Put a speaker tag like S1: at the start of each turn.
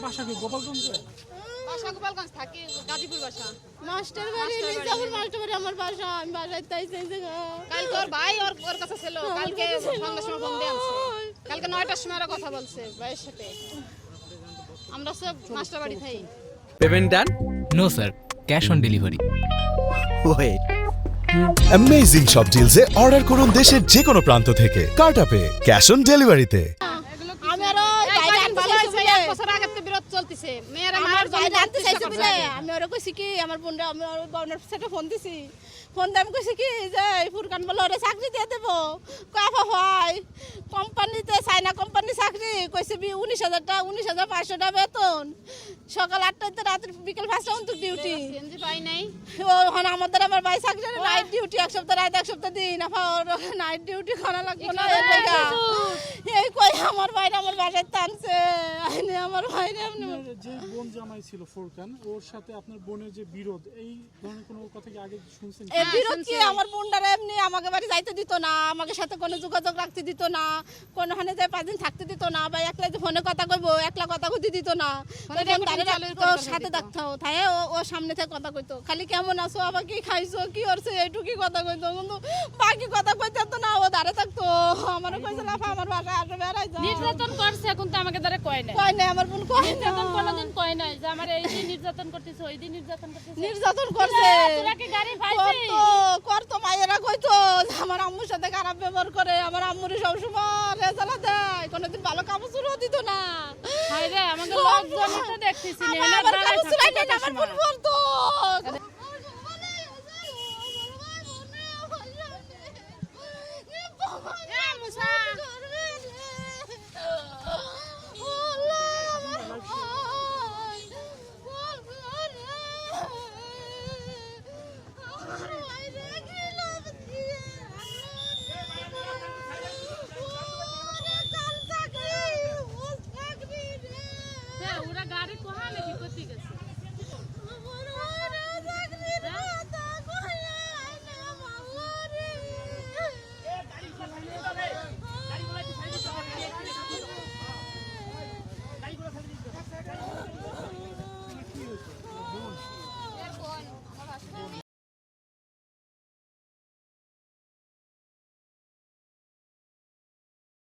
S1: বাসা কি গোপালগঞ্জে?
S2: বাসা গোপালগঞ্জ, থাকি গাজীপুর বাসা।
S3: মাস্টার বাড়ি মির্জাপুর মাস্টার বাড়ি আমার বাসা। আমি বাসায় তাই সেই জায়গা।
S2: কালকে ওর ভাই ওর কাছে ছিল, কালকে সন্ধ্যার সময় ফোন দিয়ে আনছে, কালকে 9টার সময় কথা বলছে ভাইয়ের সাথে। আমরা সব মাস্টার বাড়ি থাই।
S4: Payment done?
S5: No sir, cash on delivery.
S4: Wait,
S6: amazing সব ডিলসে অর্ডার করুন দেশের যে কোনো প্রান্ত থেকে কার্টাপে ক্যাশ অন ডেলিভারিতে।
S3: আমি আরো বাইরে আনতে চাইছি বলে।
S2: এক বছর আগে থেকে বিরোধ চলতেছে, মেয়েরা
S3: আমার
S2: মায়ের
S3: বাইরে
S2: জন্য
S3: আনতে চাইছি বলে। আমি ওরা কইছি কি আমার বোনরা, আমি ওর বোনের সাথে ফোন দিছি। ফোন দিয়ে আমি কইছি কি যে ফুরকান বলে ওরে চাকরি দিয়ে দেবো। কাফা হয় কোম্পানিতে, চাইনা কোম্পানি চাকরি কইছে 19,000 টাকা, 19,500 টাকা বেতন। সকাল 8টাতে রাত বিকেল 5টা পর্যন্ত ডিউটি।
S2: সিএনজি পাই নাই।
S3: ওখানে আমাদের আমার ভাই চাকরি নাইট ডিউটি, এক সপ্তাহ রাত এক সপ্তাহ দিন। আবার নাইট ডিউটি করা লাগবে না। এই কই আমার ভাইরা আমার বাসায় টানছে। আইনে আমার ভাইরা
S1: যে বোন জামাই ছিল ফুরকান, ওর সাথে আপনার বোনের যে বিরোধ, এই ধরনের কোনো কথা কি আগে শুনছেন?
S3: এই বিরোধ কি আমার বোনটারা এমনি আমাকে বাড়ি যাইতে দিত না, আমাকে সাথে কোনো যোগাযোগ রাখতে দিত না, কোনোখানে যাই 5 দিন থাকতে দিত না, বা একলা যে ফোনে কথা কইবো একলা কথা কইতে দিত না। ওর সাথে থাকতো, তাই ও সামনে থেকে কথা কইতো, খালি কেমন আছো, আবার কি খাইছো, কি করছে, এইটুকুই কথা কইতো, কিন্তু বাকি কথা কইতে তো না। ও দাঁড়ে থাকতো। আমারও কইছে লাফা আমার বাসায় আসে বেড়াই যাও।
S7: নির্যাতন করছে, কিন্তু আমাকে দ্বারা কয় নাই।
S3: কয় নাই, আমার বোন কয় না।
S7: নির্যাতন কোনোদিন কয় নাই যে আমার এই দিন নির্যাতন করতেছে, ওই দিন নির্যাতন করতেছে।
S3: নির্যাতন করছে,
S7: তোরা কি গাড়ি পাইছিস?
S3: করতো মায়েরা কইতো যে আমার আম্মুর সাথে খারাপ ব্যবহার করে, আমার আম্মুরে সবসময় রেজালা দেয়, কোনোদিন ভালো কাপড় চুরও দিত না।
S7: হায় রে, আমাকে লোকজন তো দেখতেছি না।
S3: আমার কাপড় চুরাই নেই, আমার বোন বলতো